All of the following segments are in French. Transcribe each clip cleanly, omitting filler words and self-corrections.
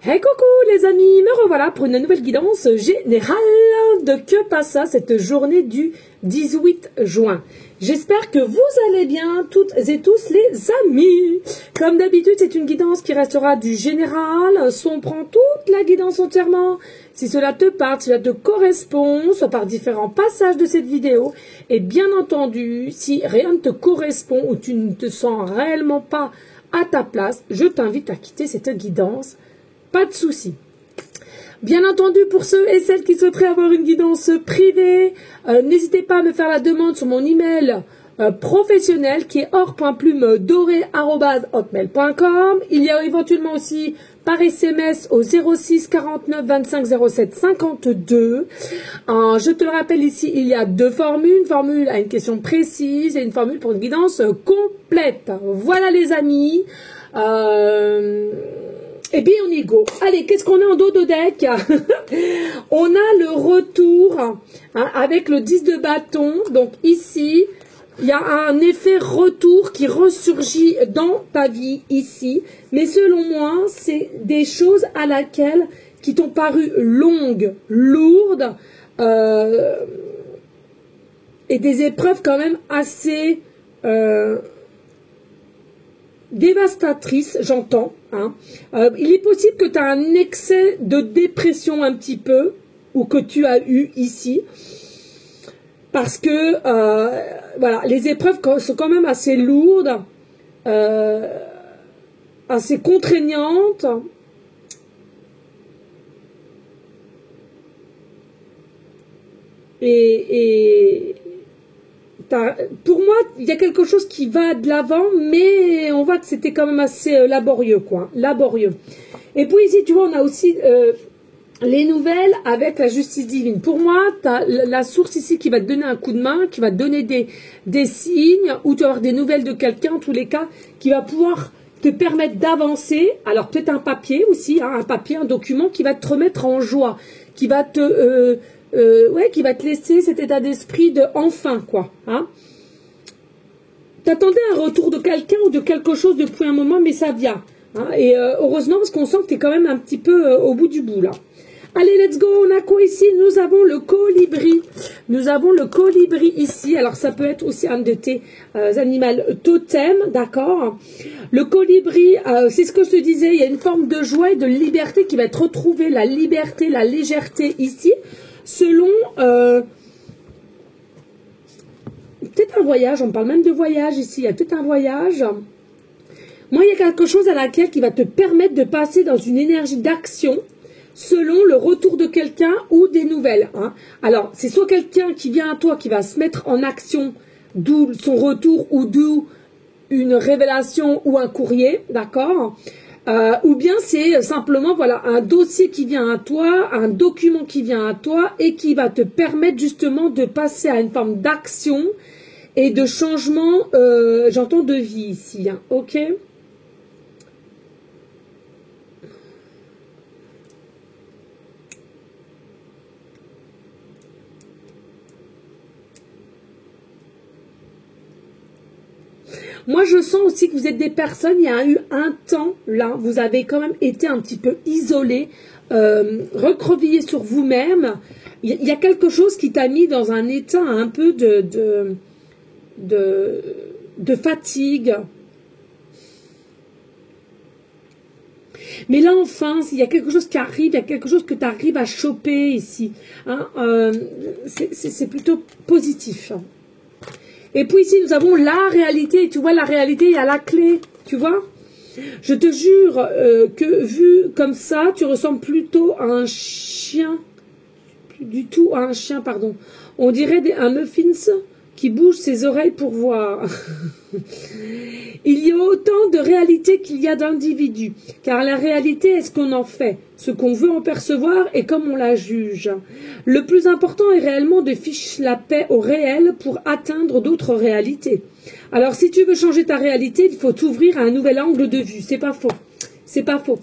Hey coucou les amis, me revoilà pour une nouvelle guidance générale de que passa cette journée du 18 juin. J'espère que vous allez bien toutes et tous les amis. Comme d'habitude, c'est une guidance qui restera du général. Soit on prend toute la guidance entièrement, si cela te parle, si cela te correspond, soit par différents passages de cette vidéo. Et bien entendu, si rien ne te correspond ou tu ne te sens réellement pas à ta place, je t'invite à quitter cette guidance. Pas de souci. Bien entendu, pour ceux et celles qui souhaiteraient avoir une guidance privée, n'hésitez pas à me faire la demande sur mon email professionnel qui est or.plume-doré@hotmail.com. Il y a éventuellement aussi par SMS au 06 49 25 07 52. Je te le rappelle ici, il y a deux formules. Une formule à une question précise et une formule pour une guidance complète. Voilà les amis. Eh bien, on y go. Allez, qu'est-ce qu'on a en dos de deck? On a le retour avec le 10 de bâton. Donc ici, il y a un effet retour qui ressurgit dans ta vie ici. Mais selon moi, c'est des choses à laquelle qui t'ont paru longues, lourdes, et des épreuves quand même assez dévastatrice, j'entends. Il est possible que tu as un excès de dépression un petit peu, ou que tu as eu ici, parce que voilà, les épreuves sont quand même assez lourdes, assez contraignantes. Et pour moi, il y a quelque chose qui va de l'avant, mais on voit que c'était quand même assez laborieux, quoi. Laborieux. Et puis ici, tu vois, on a aussi les nouvelles avec la justice divine. Pour moi, tu as la source ici qui va te donner un coup de main, qui va te donner des signes, ou tu vas avoir des nouvelles de quelqu'un, en tous les cas, qui va pouvoir te permettre d'avancer. Alors, peut-être un papier aussi, un papier, un document qui va te remettre en joie, qui va te... ouais, qui va te laisser cet état d'esprit de enfin, quoi. T'attendais un retour de quelqu'un ou de quelque chose depuis un moment, mais ça vient. Et heureusement, parce qu'on sent que tu es quand même un petit peu au bout du bout, là. Allez, let's go. On a quoi ici? Nous avons le colibri. Nous avons le colibri ici. Alors, ça peut être aussi un de tes animaux totems, d'accord? Le colibri, c'est ce que je te disais, il y a une forme de joie et de liberté qui va être retrouvée, la liberté, la légèreté ici. Selon peut-être un voyage, on parle même de voyage ici, il y a peut-être un voyage. Moi, il y a quelque chose à laquelle qui va te permettre de passer dans une énergie d'action selon le retour de quelqu'un ou des nouvelles. Alors, c'est soit quelqu'un qui vient à toi qui va se mettre en action, d'où son retour ou d'où une révélation ou un courrier, d'accord ? Ou bien c'est simplement voilà un dossier qui vient à toi, un document qui vient à toi et qui va te permettre justement de passer à une forme d'action et de changement, j'entends de vie ici, ok? Moi, je sens aussi que vous êtes des personnes, il y a eu un temps, là, vous avez quand même été un petit peu isolé, recroquevillé sur vous-même. Il y a quelque chose qui t'a mis dans un état un peu de fatigue. Mais là, enfin, il y a quelque chose qui arrive, il y a quelque chose que tu arrives à choper ici. C'est plutôt positif. Et puis ici, nous avons la réalité. Tu vois, la réalité, il y a la clé. Tu vois? Je te jure que vu comme ça, tu ressembles plutôt à un chien. Plus du tout à un chien, pardon. On dirait un muffins qui bouge ses oreilles pour voir. Il y a autant de réalité qu'il y a d'individus. Car la réalité est ce qu'on en fait, ce qu'on veut en percevoir et comme on la juge. Le plus important est réellement de ficher la paix au réel pour atteindre d'autres réalités. Alors si tu veux changer ta réalité, il faut t'ouvrir à un nouvel angle de vue. C'est pas faux. C'est pas faux.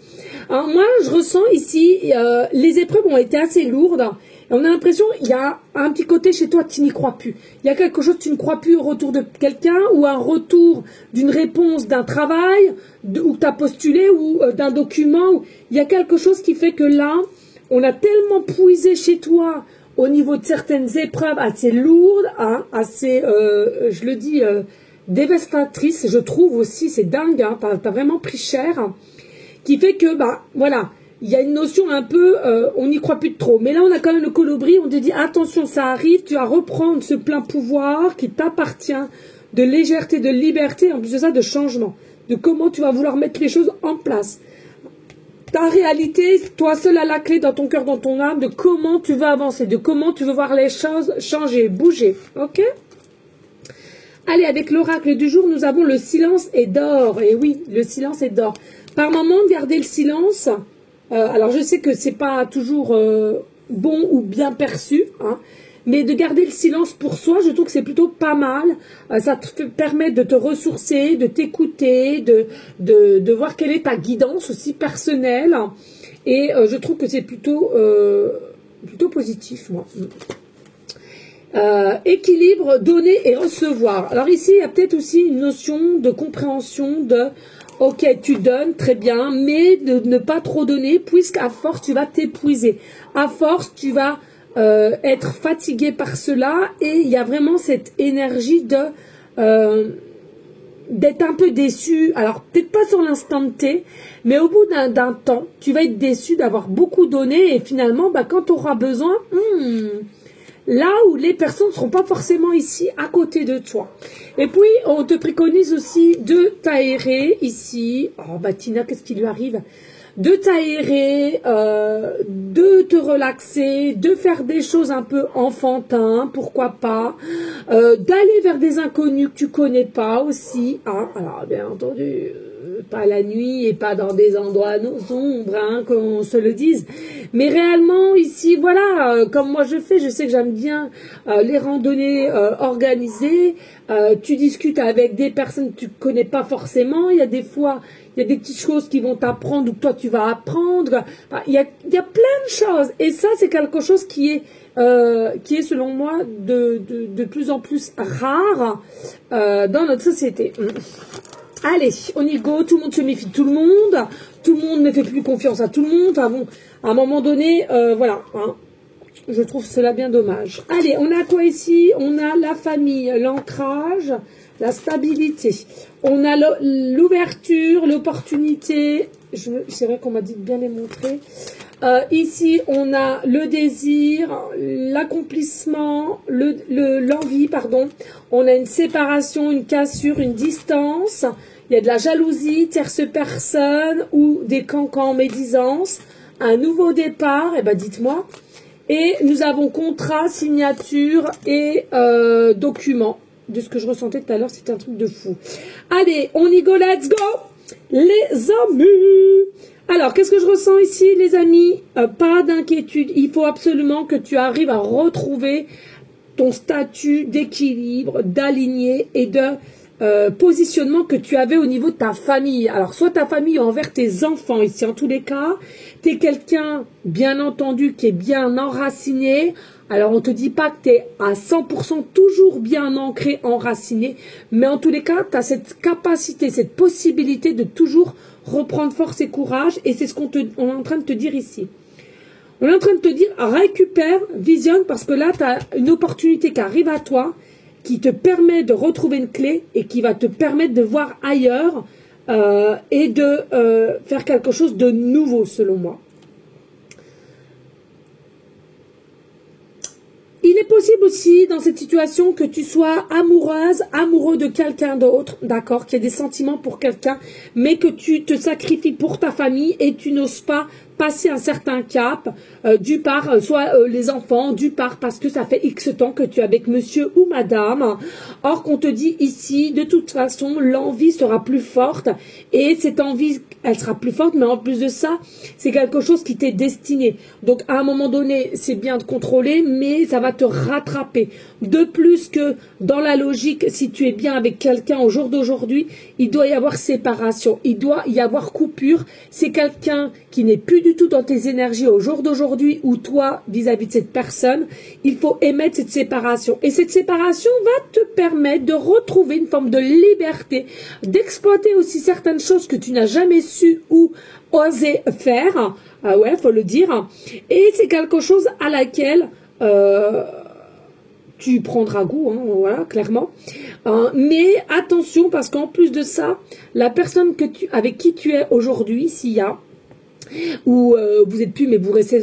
Alors moi, je ressens ici, les épreuves ont été assez lourdes. Et on a l'impression qu'il y a un petit côté chez toi, tu n'y crois plus. Il y a quelque chose, tu ne crois plus au retour de quelqu'un ou un retour d'une réponse d'un travail où tu as postulé ou d'un document. Il y a quelque chose qui fait que là, on a tellement puisé chez toi au niveau de certaines épreuves assez lourdes, hein, assez, je le dis, dévastatrices, je trouve aussi, c'est dingue, hein, t'as vraiment pris cher, qui fait que, bah, voilà, il y a une notion un peu, on n'y croit plus de trop. Mais là, on a quand même le colibri, on te dit, attention, ça arrive, tu vas reprendre ce plein pouvoir qui t'appartient, de légèreté, de liberté, en plus de ça, de changement, de comment tu vas vouloir mettre les choses en place. Ta réalité, toi seul à la clé dans ton cœur, dans ton âme, de comment tu veux avancer, de comment tu veux voir les choses changer, bouger, ok? Allez, avec l'oracle du jour, nous avons le silence est d'or. Et oui, le silence est d'or. Par moment, garder le silence... alors, je sais que c'est pas toujours bon ou bien perçu, hein, mais de garder le silence pour soi, je trouve que c'est plutôt pas mal. Ça te permet de te ressourcer, de t'écouter, de voir quelle est ta guidance aussi personnelle. Et je trouve que c'est plutôt positif, moi. Équilibre, donner et recevoir. Alors ici, il y a peut-être aussi une notion de compréhension de... Ok, tu donnes, très bien, mais de ne pas trop donner, puisqu'à force, tu vas t'épuiser. À force, tu vas être fatigué par cela, et il y a vraiment cette énergie de d'être un peu déçu. Alors, peut-être pas sur l'instant T, mais au bout d'un temps, tu vas être déçu d'avoir beaucoup donné, et finalement, bah, quand tu auras besoin... là où les personnes ne seront pas forcément ici à côté de toi. Et puis, on te préconise aussi de t'aérer ici. Oh, bah Tina, qu'est-ce qui lui arrive? De t'aérer, de te relaxer, de faire des choses un peu enfantins, pourquoi pas, d'aller vers des inconnus que tu connais pas aussi. Hein. Alors, bien entendu... pas la nuit et pas dans des endroits sombres, hein, qu'on se le dise. Mais réellement, ici, voilà, comme moi je fais, je sais que j'aime bien les randonnées organisées. Tu discutes avec des personnes que tu ne connais pas forcément. Il y a des fois, il y a des petites choses qui vont t'apprendre ou que toi tu vas apprendre. Enfin, il y a plein de choses. Et ça, c'est quelque chose qui est selon moi de plus en plus rare dans notre société. Allez, on y go, tout le monde se méfie de tout le monde ne fait plus confiance à tout le monde, enfin bon, à un moment donné, voilà, hein, je trouve cela bien dommage. Allez, on a quoi ici? On a la famille, l'ancrage, la stabilité, on a l'ouverture, l'opportunité, c'est vrai qu'on m'a dit de bien les montrer. Ici, on a le désir, l'accomplissement, l'envie, pardon. On a une séparation, une cassure, une distance. Il y a de la jalousie, tierce personne ou des cancans médisance. Un nouveau départ, eh ben dites-moi. Et nous avons contrat, signature et document. De ce que je ressentais tout à l'heure, c'était un truc de fou. Allez, on y go, let's go les amis. Alors, qu'est-ce que je ressens ici, les amis? Pas d'inquiétude. Il faut absolument que tu arrives à retrouver ton statut d'équilibre, d'aligné et de positionnement que tu avais au niveau de ta famille. Alors, soit ta famille envers tes enfants, ici, en tous les cas, tu es quelqu'un, bien entendu, qui est bien enraciné. Alors, on ne te dit pas que tu es à 100% toujours bien ancré, enraciné, mais en tous les cas, tu as cette capacité, cette possibilité de toujours reprendre force et courage, et c'est ce qu'on est en train de te dire ici. On est en train de te dire, récupère, visionne, parce que là, tu as une opportunité qui arrive à toi, qui te permet de retrouver une clé, et qui va te permettre de voir ailleurs, et de faire quelque chose de nouveau, selon moi. Il est possible aussi, dans cette situation, que tu sois amoureuse, amoureux de quelqu'un d'autre, d'accord, qui a des sentiments pour quelqu'un, mais que tu te sacrifies pour ta famille et tu n'oses pas passer un certain cap, du part, soit les enfants, du part parce que ça fait X temps que tu es avec monsieur ou madame. Or, qu'on te dit ici, de toute façon, l'envie sera plus forte, et cette envie, elle sera plus forte, mais en plus de ça, c'est quelque chose qui t'est destiné. Donc, à un moment donné, c'est bien de contrôler, mais ça va te rattraper rattraper. De plus que dans la logique, si tu es bien avec quelqu'un au jour d'aujourd'hui, il doit y avoir séparation, il doit y avoir coupure. C'est quelqu'un qui n'est plus du tout dans tes énergies au jour d'aujourd'hui ou toi vis-à-vis de cette personne. Il faut émettre cette séparation. Et cette séparation va te permettre de retrouver une forme de liberté, d'exploiter aussi certaines choses que tu n'as jamais su ou osé faire. Ouais, faut le dire. Et c'est quelque chose à laquelle tu prendras goût, hein, voilà, clairement. Mais attention, parce qu'en plus de ça, la personne avec qui tu es aujourd'hui, s'il y a, ou vous êtes plus, mais vous restez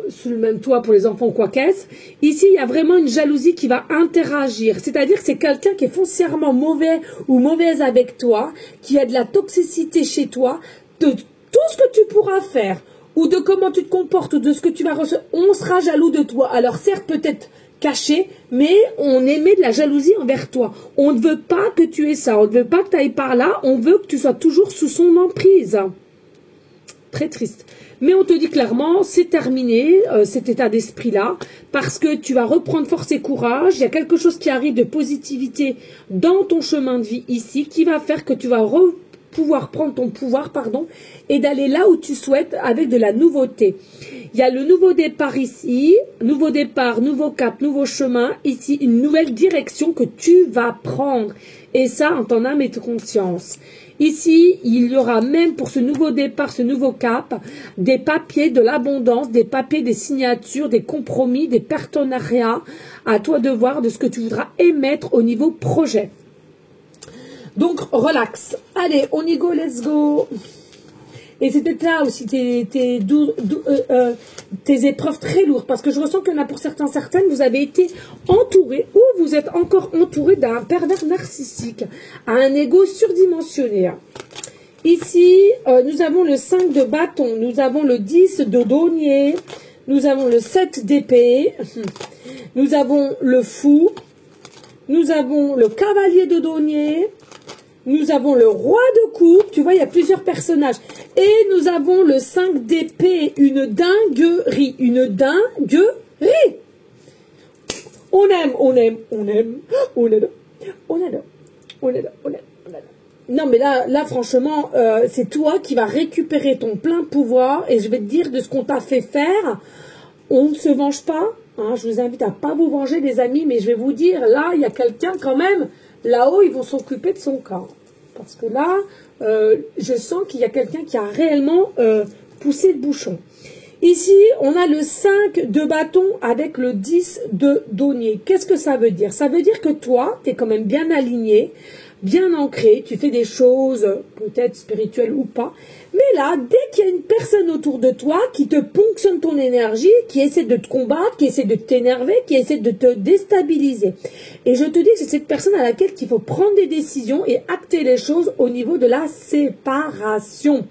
sous le même toit pour les enfants ou quoi qu'est-ce, ici, il y a vraiment une jalousie qui va interagir. C'est-à-dire que c'est quelqu'un qui est foncièrement mauvais ou mauvaise avec toi, qui a de la toxicité chez toi, de tout ce que tu pourras faire, ou de comment tu te comportes, ou de ce que tu vas recevoir, on sera jaloux de toi. Alors certes, peut-être caché, mais on émet de la jalousie envers toi. On ne veut pas que tu aies ça, on ne veut pas que tu ailles par là, on veut que tu sois toujours sous son emprise. Très triste. Mais on te dit clairement, c'est terminé, cet état d'esprit-là, parce que tu vas reprendre force et courage. Il y a quelque chose qui arrive de positivité dans ton chemin de vie ici, qui va faire que tu vas pouvoir prendre ton pouvoir, et d'aller là où tu souhaites avec de la nouveauté. Il y a le nouveau départ ici, nouveau départ, nouveau cap, nouveau chemin, ici, une nouvelle direction que tu vas prendre. Et ça, en ton âme et ton conscience. Ici, il y aura même pour ce nouveau départ, ce nouveau cap, des papiers de l'abondance, des papiers, des signatures, des compromis, des partenariats. À toi de voir de ce que tu voudras émettre au niveau projet. Donc, relax. Allez, on y go, let's go. Et c'est peut-être là aussi tes épreuves très lourdes. Parce que je ressens qu'il y en a pour certaines, vous avez été entouré ou vous êtes encore entouré d'un pervers narcissique, à un ego surdimensionné. Ici, nous avons le 5 de bâton, nous avons le 10 de denier, nous avons le 7 d'épée, nous avons le fou, nous avons le cavalier de denier, nous avons le roi de coupe, tu vois, il y a plusieurs personnages. Et nous avons le 5 d'épée, une dinguerie, une dinguerie. On aime, on aime, on aime, on adore, on adore, on adore, on adore, on adore. Non, mais là franchement, c'est toi qui vas récupérer ton plein pouvoir. Et je vais te dire de ce qu'on t'a fait faire. On ne se venge pas. Hein, je vous invite à pas vous venger, les amis. Mais je vais vous dire, là, il y a quelqu'un quand même. Là-haut, ils vont s'occuper de son corps. Parce que là, je sens qu'il y a quelqu'un qui a réellement poussé le bouchon. Ici, on a le 5 de bâton avec le 10 de denier. Qu'est-ce que ça veut dire? Ça veut dire que toi, tu es quand même bien aligné, bien ancré, tu fais des choses peut-être spirituelles ou pas. Mais là, dès qu'il y a une personne autour de toi qui te ponctionne ton énergie, qui essaie de te combattre, qui essaie de t'énerver, qui essaie de te déstabiliser. Et je te dis que c'est cette personne à laquelle il faut prendre des décisions et acter les choses au niveau de la séparation.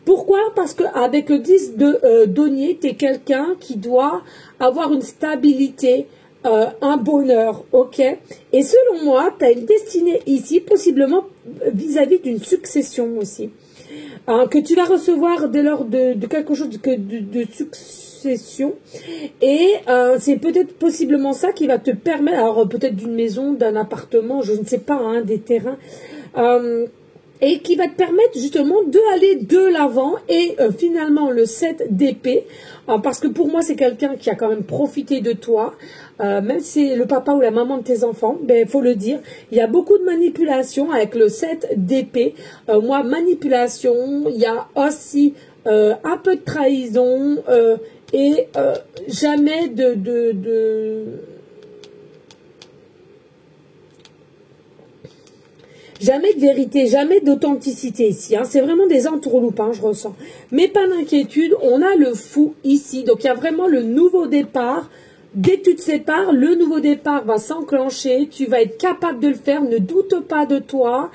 Pourquoi? Parce qu'avec le 10 de denier, tu es quelqu'un qui doit avoir une stabilité, un bonheur, ok? Et selon moi, tu as une destinée ici, possiblement vis-à-vis d'une succession aussi. Que tu vas recevoir dès lors de quelque chose de succession. Et c'est peut-être possiblement ça qui va te permettre, alors peut-être d'une maison, d'un appartement, je ne sais pas, hein, des terrains, et qui va te permettre justement d'aller de l'avant. Et finalement le 7 d'épée, parce que pour moi c'est quelqu'un qui a quand même profité de toi, même si c'est le papa ou la maman de tes enfants, ben faut le dire, il y a beaucoup de manipulation avec le 7 d'épée. Moi, manipulation, il y a aussi un peu de trahison et jamais jamais de vérité, jamais d'authenticité ici. Hein. C'est vraiment des entourloupes, hein, je ressens. Mais pas d'inquiétude, on a le fou ici. Donc, il y a vraiment le nouveau départ. Dès que tu te sépares, le nouveau départ va s'enclencher. Tu vas être capable de le faire. Ne doute pas de toi.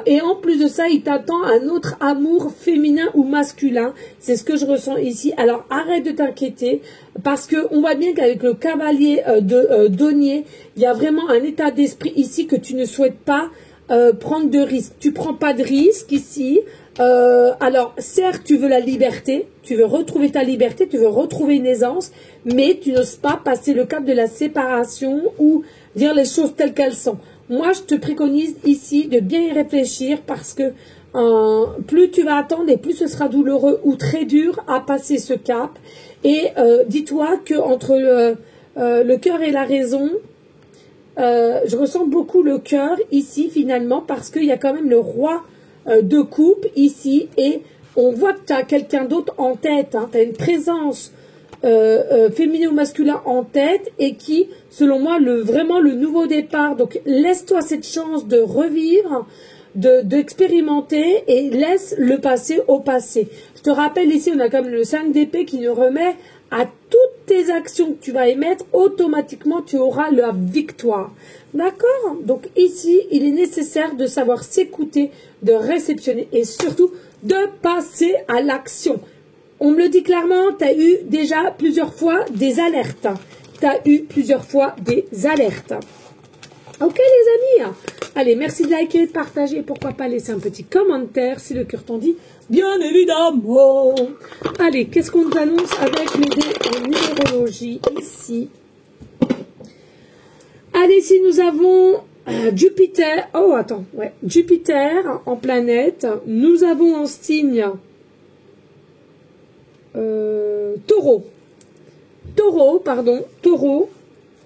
Et en plus de ça, il t'attend un autre amour féminin ou masculin. C'est ce que je ressens ici. Alors, arrête de t'inquiéter. Parce qu'on voit bien qu'avec le cavalier de denier, il y a vraiment un état d'esprit ici que tu ne souhaites pas prendre de risques. Tu prends pas de risques ici. Alors, certes, tu veux la liberté, tu veux retrouver ta liberté, tu veux retrouver une aisance, mais tu n'oses pas passer le cap de la séparation ou dire les choses telles qu'elles sont. Moi, je te préconise ici de bien y réfléchir parce que plus tu vas attendre et plus ce sera douloureux ou très dur à passer ce cap. Et dis-toi que entre le cœur et la raison, je ressens beaucoup le cœur ici finalement parce qu'il y a quand même le roi de coupe ici et on voit que tu as quelqu'un d'autre en tête, hein, tu as une présence féminin ou masculin en tête et qui, selon moi, vraiment le nouveau départ. Donc laisse-toi cette chance de revivre, d'expérimenter et laisse le passé au passé. Je te rappelle ici, on a comme le 5 d'épée qui nous remet à toutes tes actions que tu vas émettre, automatiquement tu auras la victoire. D'accord? Donc ici, il est nécessaire de savoir s'écouter, de réceptionner et surtout de passer à l'action. On me le dit clairement, tu as eu déjà plusieurs fois des alertes. Tu as eu plusieurs fois des alertes. Ok les amis? Allez, merci de liker, de partager. Pourquoi pas laisser un petit commentaire si le cœur t'en dit. Bien évidemment. Allez, qu'est-ce qu'on nous annonce avec les dés en numérologie ici? Allez, ici nous avons Jupiter. Oh, attends, ouais. Jupiter en planète. Nous avons en signe Taureau. Taureau.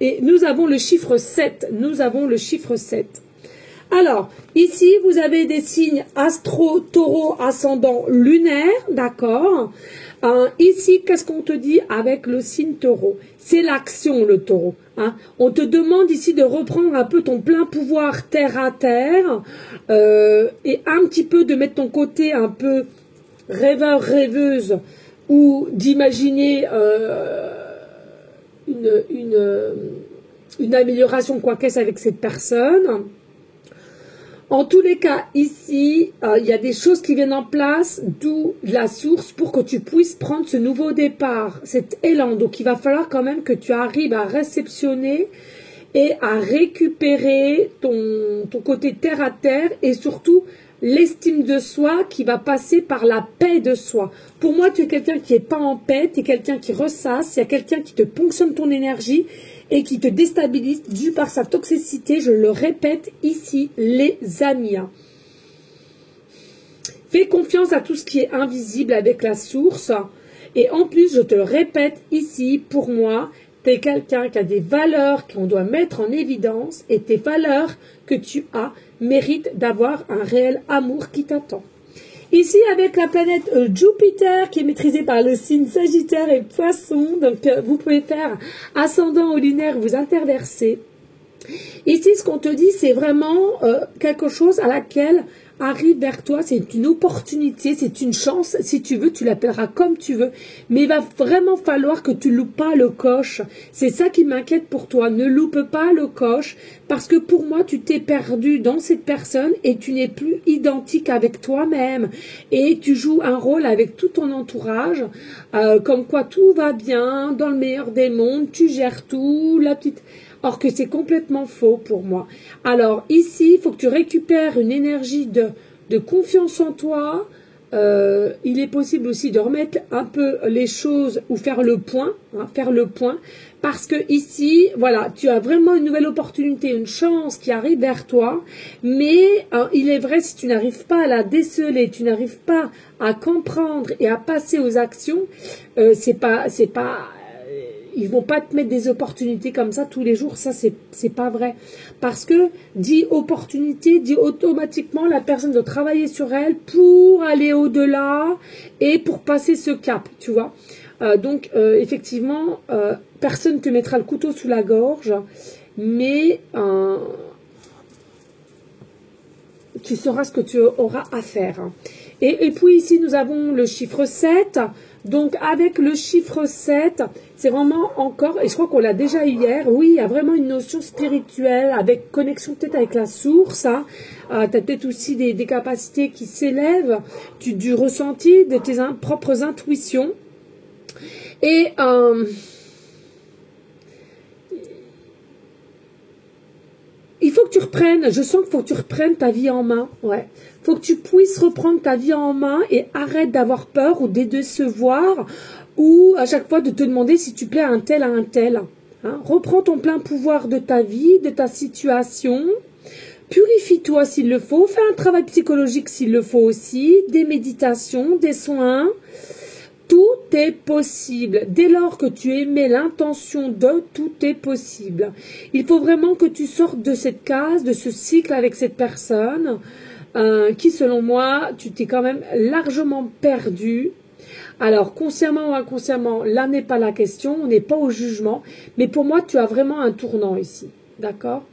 Et nous avons le chiffre 7. Nous avons le chiffre 7. Alors, ici, vous avez des signes astro, taureau, ascendant, lunaire, d'accord. Ici, qu'est-ce qu'on te dit avec le signe taureau? C'est l'action, le taureau. Hein. On te demande ici de reprendre un peu ton plein pouvoir terre à terre et un petit peu de mettre ton côté un peu rêveur, rêveuse ou d'imaginer une amélioration quoi qu'est-ce avec cette personne. En tous les cas, ici, il y a des choses qui viennent en place, d'où la source pour que tu puisses prendre ce nouveau départ, cet élan. Donc, il va falloir quand même que tu arrives à réceptionner et à récupérer ton côté terre à terre et surtout l'estime de soi qui va passer par la paix de soi. Pour moi, tu es quelqu'un qui n'est pas en paix, tu es quelqu'un qui ressasse, il y a quelqu'un qui te ponctionne ton énergie et qui te déstabilise dû par sa toxicité. Je le répète ici, les amis. Fais confiance à tout ce qui est invisible avec la source. Et en plus, je te le répète ici, pour moi, tu es quelqu'un qui a des valeurs qu'on doit mettre en évidence et tes valeurs que tu as méritent d'avoir un réel amour qui t'attend. Ici, avec la planète Jupiter qui est maîtrisée par le signe Sagittaire et Poisson, donc vous pouvez faire ascendant ou lunaire, vous interverser. Ici, ce qu'on te dit, c'est vraiment quelque chose à laquelle arrive vers toi, c'est une opportunité, c'est une chance, si tu veux, tu l'appelleras comme tu veux, mais il va vraiment falloir que tu loupes pas le coche. C'est ça qui m'inquiète pour toi, ne loupe pas le coche, parce que pour moi, tu t'es perdu dans cette personne et tu n'es plus identique avec toi-même, et tu joues un rôle avec tout ton entourage, comme quoi tout va bien, dans le meilleur des mondes, tu gères tout, la petite... Or que c'est complètement faux pour moi. Alors ici, il faut que tu récupères une énergie de confiance en toi. Il est possible aussi de remettre un peu les choses ou faire le point. Parce que ici, voilà, tu as vraiment une nouvelle opportunité, une chance qui arrive vers toi. Mais il est vrai, si tu n'arrives pas à la déceler, tu n'arrives pas à comprendre et à passer aux actions, c'est pas ils vont pas te mettre des opportunités comme ça tous les jours, ça c'est pas vrai. Parce que dit opportunité, dit automatiquement la personne doit travailler sur elle pour aller au-delà et pour passer ce cap, tu vois. Donc effectivement, personne ne te mettra le couteau sous la gorge, mais tu sauras ce que tu auras à faire. Et puis ici, nous avons le chiffre 7. Donc, avec le chiffre 7, c'est vraiment encore, et je crois qu'on l'a déjà eu hier, oui, il y a vraiment une notion spirituelle, avec connexion peut-être avec la source. Hein. Tu as peut-être aussi des capacités qui s'élèvent, du ressenti, de tes propres intuitions. Et... il faut que tu reprennes, je sens qu'il faut que tu reprennes ta vie en main, ouais. Faut que tu puisses reprendre ta vie en main et arrête d'avoir peur ou de décevoir ou à chaque fois de te demander si tu plais à un tel, Hein. Reprends ton plein pouvoir de ta vie, de ta situation. Purifie-toi s'il le faut, fais un travail psychologique s'il le faut aussi, des méditations, des soins. Tout est possible. Dès lors que tu émets l'intention de, tout est possible. Il faut vraiment que tu sortes de cette case, de ce cycle avec cette personne qui, selon moi, tu t'es quand même largement perdu. Alors, consciemment ou inconsciemment, là n'est pas la question, on n'est pas au jugement. Mais pour moi, tu as vraiment un tournant ici. D'accord ?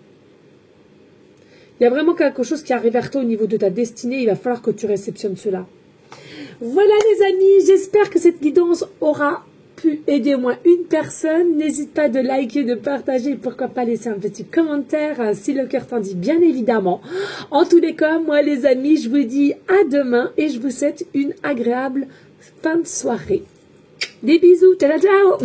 Il y a vraiment quelque chose qui arrive vers toi au niveau de ta destinée. Il va falloir que tu réceptionnes cela. Voilà les amis, j'espère que cette guidance aura pu aider au moins une personne. N'hésite pas de liker, de partager et pourquoi pas laisser un petit commentaire si le cœur t'en dit, bien évidemment. En tous les cas, moi les amis, je vous dis à demain et je vous souhaite une agréable fin de soirée. Des bisous, ciao ciao.